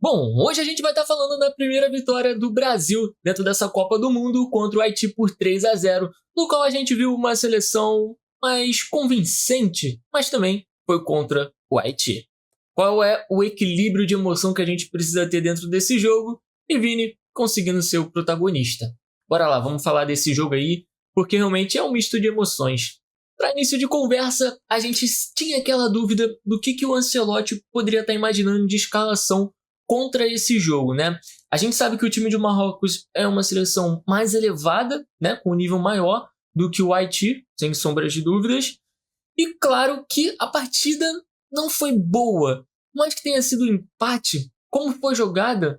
Bom, hoje a gente vai estar falando da primeira vitória do Brasil dentro dessa Copa do Mundo contra o Haiti por 3-0, no qual a gente viu uma seleção mais convincente, mas também foi contra o Haiti. Qual é o equilíbrio de emoção que a gente precisa ter dentro desse jogo? E Vini conseguindo ser o protagonista. Bora lá, vamos falar desse jogo aí, porque realmente é um misto de emoções. Para início de conversa, a gente tinha aquela dúvida do que o Ancelotti poderia estar imaginando de escalação contra esse jogo, né? A gente sabe que o time de Marrocos é uma seleção mais elevada, né, com um nível maior do que o Haiti, sem sombras de dúvidas. E claro que a partida não foi boa, mas que tenha sido um empate, como foi jogada,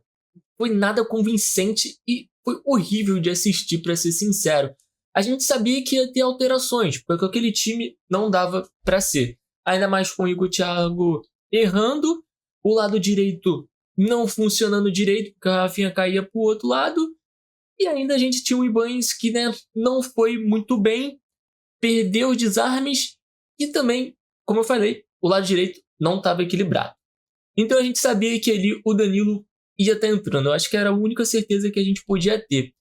foi nada convincente e foi horrível de assistir, para ser sincero. A gente sabia que ia ter alterações, porque aquele time não dava para ser. Ainda mais com o Igor Thiago errando, o lado direito não funcionando direito, porque a Rafinha caía para o outro lado. E ainda a gente tinha o Ibañez que, né, não foi muito bem, perdeu desarmes e também, como eu falei, o lado direito não estava equilibrado. Então a gente sabia que ali o Danilo ia estar entrando. Eu acho que era a única certeza que a gente podia ter.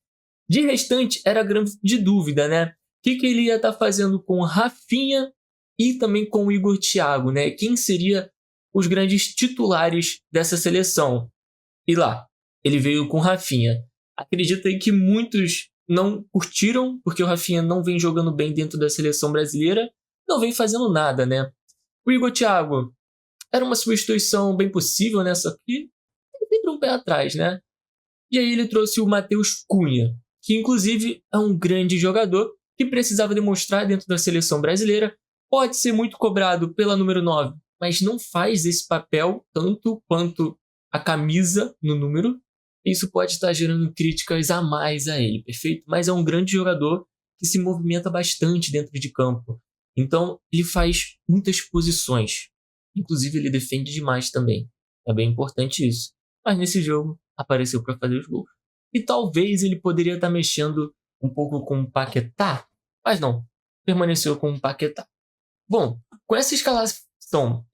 De restante, era grande dúvida, né? O que ele ia estar fazendo com o Rafinha e também com o Igor Thiago, né? Quem seria os grandes titulares dessa seleção? E lá, ele veio com o Rafinha. Acredito aí que muitos não curtiram, porque o Rafinha não vem jogando bem dentro da seleção brasileira, não vem fazendo nada, né? O Igor Thiago era uma substituição bem possível, né? Só que sempre um pé atrás, né? E aí ele trouxe o Matheus Cunha, que inclusive é um grande jogador que precisava demonstrar dentro da seleção brasileira. Pode ser muito cobrado pela número 9, mas não faz esse papel tanto quanto a camisa no número. Isso pode estar gerando críticas a mais a ele, perfeito? Mas é um grande jogador que se movimenta bastante dentro de campo. Então ele faz muitas posições. Inclusive ele defende demais também. É bem importante isso. Mas nesse jogo apareceu para fazer os gols. E talvez ele poderia estar mexendo um pouco com o Paquetá, mas não, permaneceu com o Paquetá. Bom, com essa escalação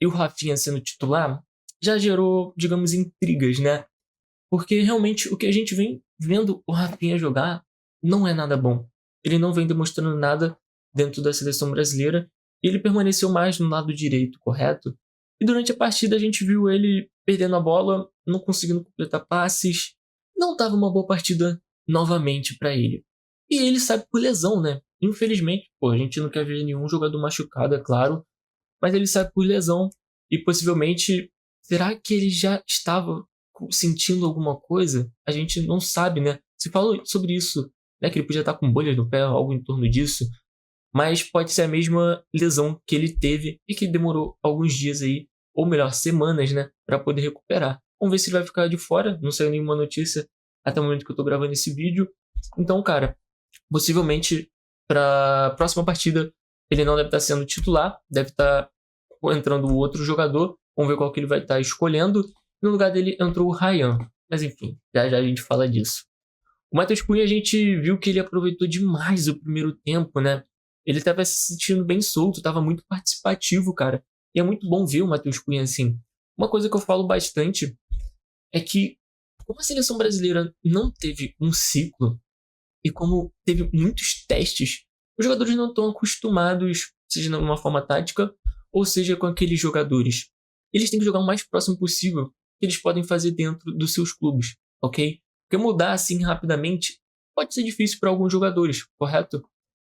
e o Rafinha sendo titular, já gerou, digamos, intrigas, né? Porque realmente o que a gente vem vendo o Rafinha jogar não é nada bom. Ele não vem demonstrando nada dentro da seleção brasileira e ele permaneceu mais no lado direito, correto? E durante a partida a gente viu ele perdendo a bola, não conseguindo completar passes. Não estava uma boa partida novamente para ele. E ele sai por lesão, né? Infelizmente, a gente não quer ver nenhum jogador machucado, é claro. Mas ele sai por lesão e possivelmente, será que ele já estava sentindo alguma coisa? A gente não sabe, né? Se falou sobre isso, né? Que ele podia estar com bolhas no pé, algo em torno disso. Mas pode ser a mesma lesão que ele teve e que demorou alguns dias aí, ou melhor, semanas, né? Para poder recuperar. Vamos ver se ele vai ficar de fora. Não saiu nenhuma notícia até o momento que eu tô gravando esse vídeo. Então, cara, possivelmente para a próxima partida ele não deve estar sendo titular, deve estar entrando outro jogador. Vamos ver qual que ele vai estar escolhendo. No lugar dele entrou o Ryan. Mas enfim, já a gente fala disso. O Matheus Cunha, a gente viu que ele aproveitou demais o primeiro tempo, né? Ele estava se sentindo bem solto, estava muito participativo, cara. E é muito bom ver o Matheus Cunha assim. Uma coisa que eu falo bastante é que, como a seleção brasileira não teve um ciclo e como teve muitos testes, os jogadores não estão acostumados, seja de uma forma tática ou seja com aqueles jogadores. Eles têm que jogar o mais próximo possível que eles podem fazer dentro dos seus clubes, ok? Porque mudar assim rapidamente pode ser difícil para alguns jogadores, correto?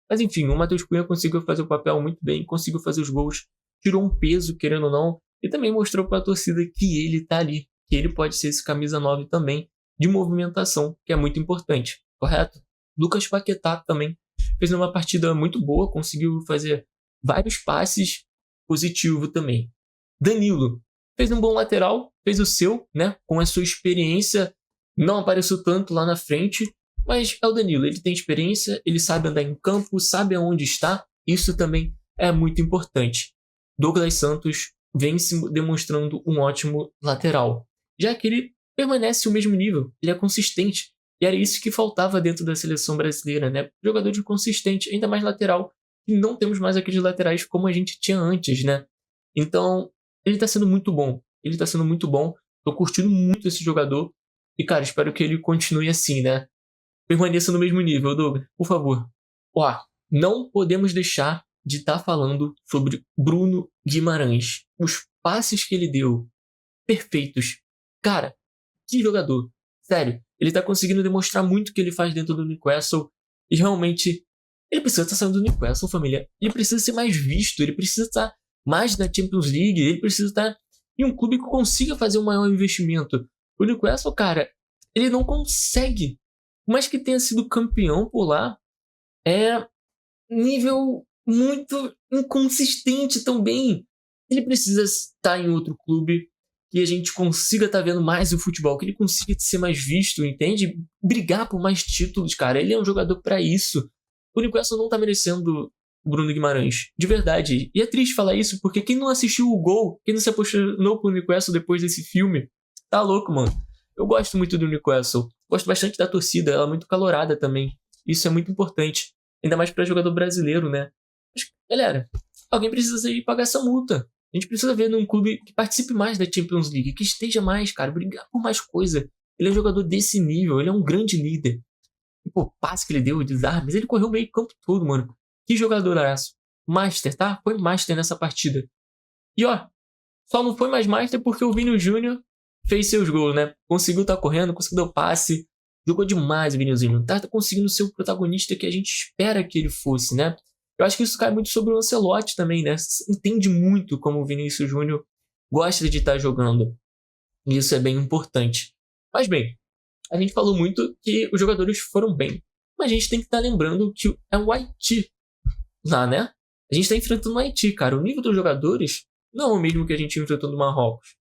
Mas enfim, o Matheus Cunha conseguiu fazer o papel muito bem, conseguiu fazer os gols, tirou um peso, querendo ou não, e também mostrou para a torcida que ele está ali, que ele pode ser esse camisa 9 também, de movimentação, que é muito importante, correto? Lucas Paquetá também fez uma partida muito boa, conseguiu fazer vários passes, positivo também. Danilo fez um bom lateral, fez o seu, né, com a sua experiência, não apareceu tanto lá na frente, mas é o Danilo, ele tem experiência, ele sabe andar em campo, sabe aonde está, isso também é muito importante. Douglas Santos vem se demonstrando um ótimo lateral, já que ele permanece o mesmo nível, ele é consistente, e era isso que faltava dentro da seleção brasileira, né? Jogador de consistente, ainda mais lateral, e não temos mais aqueles laterais como a gente tinha antes, né? Então, ele está sendo muito bom, Tô curtindo muito esse jogador. E, cara, espero que ele continue assim, né? Permaneça no mesmo nível, Douglas, por favor. Ó, não podemos deixar de estar falando sobre Bruno Guimarães. Os passes que ele deu, perfeitos. Cara, que jogador. Sério, ele tá conseguindo demonstrar muito o que ele faz dentro do Newcastle. E realmente, ele precisa estar saindo do Newcastle, família. Ele precisa ser mais visto, ele precisa estar mais na Champions League, ele precisa estar em um clube que consiga fazer um maior investimento. O Newcastle, cara, ele não consegue. Por mais que tenha sido campeão por lá, é nível muito inconsistente também. Ele precisa estar em outro clube que a gente consiga estar vendo mais o futebol, que ele consiga ser mais visto, entende? Brigar por mais títulos, cara. Ele é um jogador para isso. O Newcastle não tá merecendo o Bruno Guimarães, de verdade. E é triste falar isso, porque quem não assistiu o Gol, quem não se apaixonou por Newcastle depois desse filme, tá louco, mano. Eu gosto muito do Newcastle. Gosto bastante da torcida, ela é muito calorada também. Isso é muito importante. Ainda mais para jogador brasileiro, né? Mas, galera, alguém precisa ir pagar essa multa. A gente precisa ver num clube que participe mais da Champions League, que esteja mais, cara, brigar por mais coisa. Ele é um jogador desse nível, ele é um grande líder. E, pô, o passe que ele deu, o desarmes, ele correu o meio campo todo, mano. Que jogadoraço. Master, tá? Foi Master nessa partida. E ó, só não foi mais Master porque o Vini Júnior fez seus gols, né? Conseguiu estar correndo, conseguiu dar o passe. Jogou demais o Vini Júnior. Tá conseguindo ser o protagonista que a gente espera que ele fosse, né? Eu acho que isso cai muito sobre o Ancelotti também, né? Entende muito como o Vinícius Júnior gosta de estar jogando. E isso é bem importante. Mas bem, a gente falou muito que os jogadores foram bem. Mas a gente tem que estar lembrando que é o Haiti lá, né? A gente está enfrentando o Haiti, cara. O nível dos jogadores não é o mesmo que a gente enfrentou no Marrocos.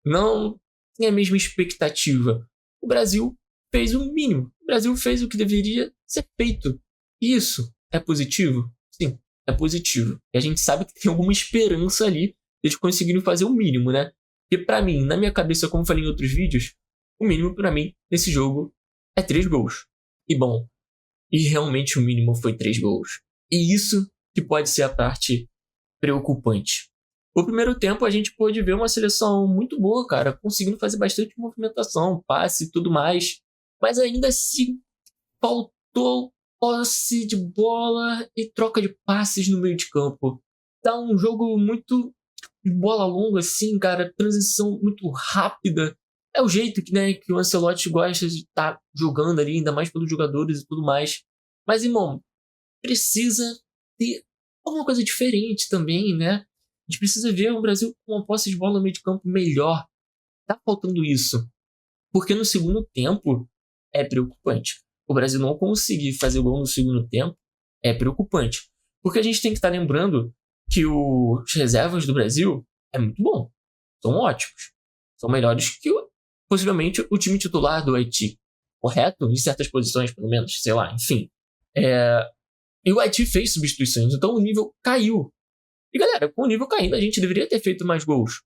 Não tem a mesma expectativa. O Brasil fez o mínimo. O Brasil fez o que deveria ser feito. Isso é positivo? Sim, é positivo. E a gente sabe que tem alguma esperança ali de eles conseguirem fazer o mínimo, né? Porque pra mim, na minha cabeça, como eu falei em outros vídeos, o mínimo pra mim nesse jogo é 3 gols. E bom, e realmente o mínimo foi 3 gols. E isso que pode ser a parte preocupante. No primeiro tempo a gente pôde ver uma seleção muito boa, cara, conseguindo fazer bastante movimentação, passe e tudo mais. Mas ainda assim, faltou posse de bola e troca de passes no meio de campo. Tá um jogo muito de bola longa, assim, cara, transição muito rápida. É o jeito que, né, que o Ancelotti gosta de estar jogando ali, ainda mais pelos jogadores e tudo mais. Mas, irmão, precisa ter alguma coisa diferente também, né? A gente precisa ver o Brasil com uma posse de bola no meio de campo melhor. Tá faltando isso. Porque no segundo tempo é preocupante. O Brasil não conseguir fazer gol no segundo tempo é preocupante. Porque a gente tem que estar lembrando que os reservas do Brasil é muito bom. São ótimos. São melhores que possivelmente o time titular do Haiti. Correto? Em certas posições, pelo menos. Sei lá, enfim. E o Haiti fez substituições, então o nível caiu. E galera, com o nível caindo, a gente deveria ter feito mais gols.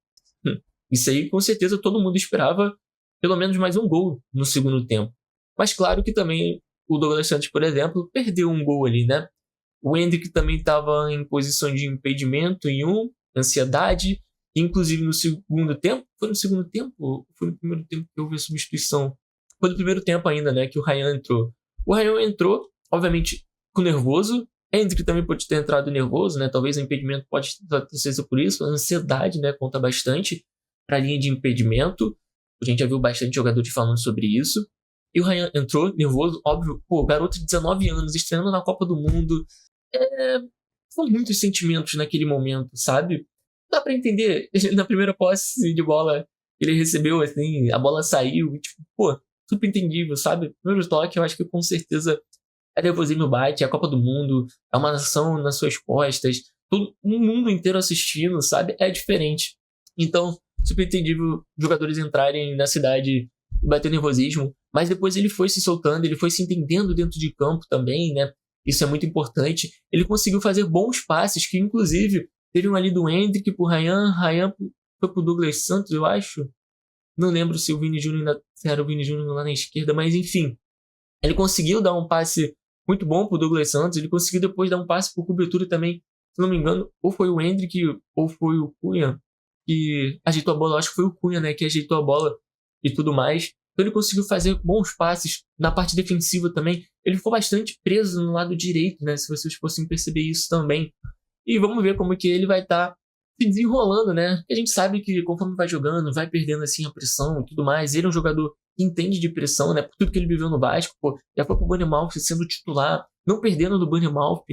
Isso aí, com certeza, todo mundo esperava pelo menos mais um gol no segundo tempo. Mas claro que também o Douglas Santos, por exemplo, perdeu um gol ali, né? O Endrick também estava em posição de impedimento em ansiedade. Inclusive no segundo tempo, foi no segundo tempo ou foi no primeiro tempo que houve a substituição? Foi no primeiro tempo ainda, né, que o Ryan entrou. O Ryan entrou, obviamente, com nervoso. Endrick também pode ter entrado nervoso, né? Talvez o impedimento pode ser por isso. A ansiedade, né, conta bastante para a linha de impedimento. A gente já viu bastante jogadores falando sobre isso. E o Ryan entrou nervoso, óbvio. Pô, garoto de 19 anos, estreando na Copa do Mundo. São muitos sentimentos naquele momento, sabe? Dá pra entender. Na primeira posse de bola, ele recebeu, assim, a bola saiu. E, tipo, pô, super entendível, sabe? Primeiro toque, eu acho que com certeza é nervosismo bate, é a Copa do Mundo, é uma nação nas suas costas, todo um mundo inteiro assistindo, sabe? É diferente. Então, super entendível jogadores entrarem na cidade e bater nervosismo, mas depois ele foi se soltando, ele foi se entendendo dentro de campo também, né? Isso é muito importante. Ele conseguiu fazer bons passes, que inclusive teve um ali do Endrick pro Ryan foi pro Douglas Santos, eu acho. Não lembro se o Vini Júnior era o Vini Júnior lá na esquerda, mas enfim. Ele conseguiu dar um passe muito bom pro Douglas Santos, ele conseguiu depois dar um passe pro cobertura também, se não me engano, ou foi o Endrick ou foi o Cunha que ajeitou a bola, acho que foi o Cunha, né, que ajeitou a bola e tudo mais. Então ele conseguiu fazer bons passes na parte defensiva também. Ele ficou bastante preso no lado direito, né? Se vocês fossem perceber isso também. E vamos ver como que ele vai estar se desenrolando, né? Porque a gente sabe que conforme vai jogando, vai perdendo assim a pressão e tudo mais. Ele é um jogador que entende de pressão, né? Por tudo que ele viveu no Vasco, pô, já foi pro Bournemouth sendo titular, não perdendo do Bournemouth.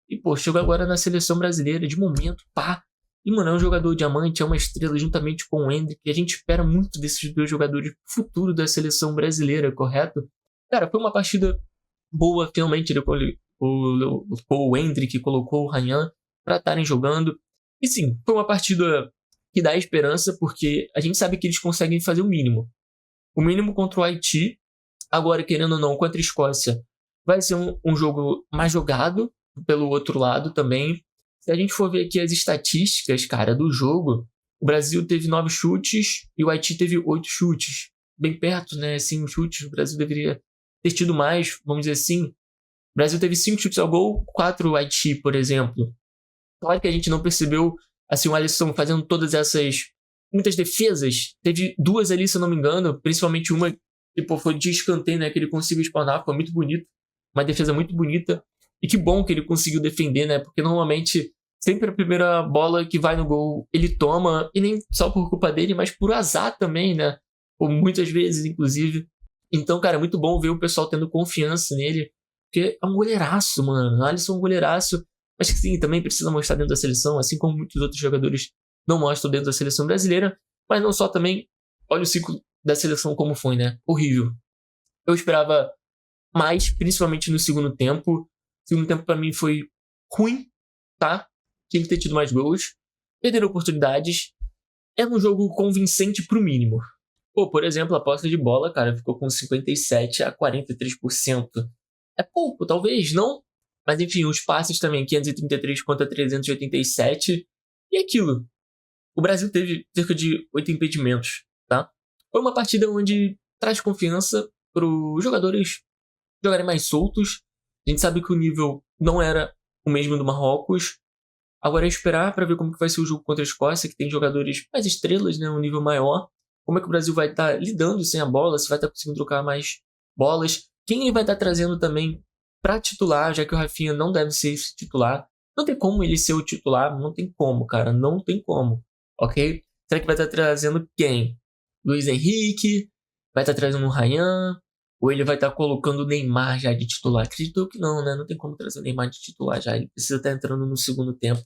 E, pô, chegou agora na seleção brasileira, de momento, pá. E, mano, é um jogador diamante, é uma estrela juntamente com o Endrick. E a gente espera muito desses dois jogadores futuro da seleção brasileira, correto? Cara, foi uma partida boa, finalmente ele o Endrick colocou o Ryan para estarem jogando. E sim, foi uma partida que dá esperança, porque a gente sabe que eles conseguem fazer o mínimo. O mínimo contra o Haiti, agora querendo ou não, contra a Escócia, vai ser um jogo mais jogado, pelo outro lado também. Se a gente for ver aqui as estatísticas, cara, do jogo, o Brasil teve 9 chutes e o Haiti teve 8 chutes. Bem perto, né? 5 chutes, o Brasil deveria ter tido mais, vamos dizer assim. O Brasil teve 5 chutes ao gol, 4 o Haiti, por exemplo. Claro que a gente não percebeu, assim, o Alisson fazendo todas essas... muitas defesas. Teve 2 ali, se eu não me engano, principalmente uma que foi de escanteio, né? Que ele conseguiu spawnar, foi muito bonito. Uma defesa muito bonita. E que bom que ele conseguiu defender, né? Porque normalmente, sempre a primeira bola que vai no gol, ele toma. E nem só por culpa dele, mas por azar também, né? Ou muitas vezes, inclusive. Então, cara, é muito bom ver o pessoal tendo confiança nele. Porque é um goleiraço, mano. O Alisson é um goleiraço. Mas que sim, também precisa mostrar dentro da seleção. Assim como muitos outros jogadores não mostram dentro da seleção brasileira. Mas não só também. Olha o ciclo da seleção como foi, né? Horrível. Eu esperava mais, principalmente no segundo tempo. O segundo tempo pra mim foi ruim, tá? Tinha que ter tido mais gols. Perderam oportunidades. É um jogo convincente pro mínimo. Pô, por exemplo, a posse de bola, cara, ficou com 57 a 43%. É pouco, talvez, não? Mas enfim, os passes também, 533 contra 387. E aquilo. O Brasil teve cerca de 8 impedimentos, tá? Foi uma partida onde traz confiança para os jogadores jogarem mais soltos. A gente sabe que o nível não era o mesmo do Marrocos. Agora é esperar para ver como que vai ser o jogo contra a Escócia, que tem jogadores mais estrelas, né, um nível maior. Como é que o Brasil vai estar lidando sem a bola, se vai estar conseguindo trocar mais bolas. Quem ele vai estar trazendo também para titular, já que o Rafinha não deve ser esse titular. Não tem como ele ser o titular, não tem como, cara, não tem como, ok? Será que vai estar trazendo quem? Luiz Henrique? Vai estar trazendo o Ryan? Ou ele vai estar colocando o Neymar já de titular? Acredito que não, né? Não tem como trazer o Neymar de titular já. Ele precisa estar entrando no segundo tempo.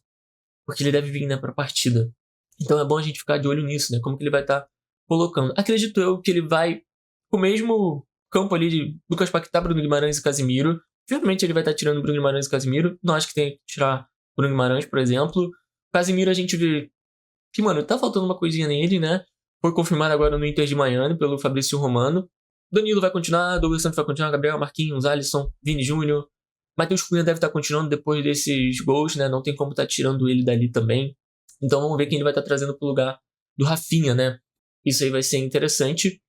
Porque ele deve vir, né, para a partida. Então é bom a gente ficar de olho nisso, né? Como que ele vai estar colocando. Acredito eu que ele vai com o mesmo campo ali de Lucas Paquetá, Bruno Guimarães e Casemiro. Dificilmente ele vai estar tirando Bruno Guimarães e Casemiro. Não acho que tem que tirar Bruno Guimarães, por exemplo. Casemiro a gente vê que, mano, tá faltando uma coisinha nele, né? Foi confirmado agora no Inter de Miami pelo Fabrício Romano. Danilo vai continuar, Douglas Santos vai continuar, Gabriel, Marquinhos, Alisson, Vini Júnior. Matheus Cunha deve estar continuando depois desses gols, né? Não tem como estar tirando ele dali também. Então vamos ver quem ele vai estar trazendo pro lugar do Rafinha, né? Isso aí vai ser interessante.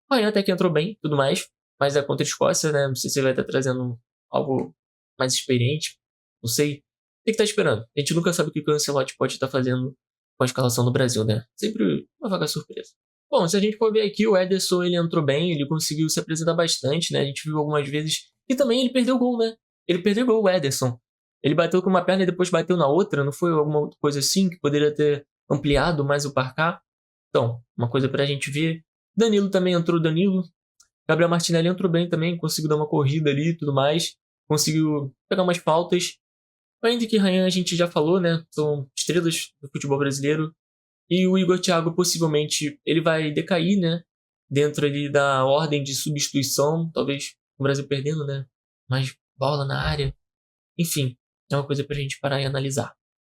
O Ryan até que entrou bem, tudo mais. Mas é contra a Escócia, né? Não sei se ele vai estar trazendo algo mais experiente. Não sei. Tem que estar esperando. A gente nunca sabe o que o Ancelotti pode estar fazendo com a escalação do Brasil, né? Sempre uma vaga surpresa. Bom, se a gente for ver aqui, o Ederson, ele entrou bem, ele conseguiu se apresentar bastante, né? A gente viu algumas vezes. E também ele perdeu o gol, né? Ele perdeu o gol, o Ederson. Ele bateu com uma perna e depois bateu na outra, não foi alguma outra coisa assim que poderia ter ampliado mais o placar? Então, uma coisa pra gente ver. Danilo também entrou, Danilo. Gabriel Martinelli entrou bem também, conseguiu dar uma corrida ali e tudo mais. Conseguiu pegar umas faltas. O Endrick e Ryan a gente já falou, né? São estrelas do futebol brasileiro. E o Igor Thiago possivelmente ele vai decair, né? Dentro ali da ordem de substituição. Talvez o Brasil perdendo, né? Mais bola na área. Enfim, é uma coisa pra gente parar e analisar.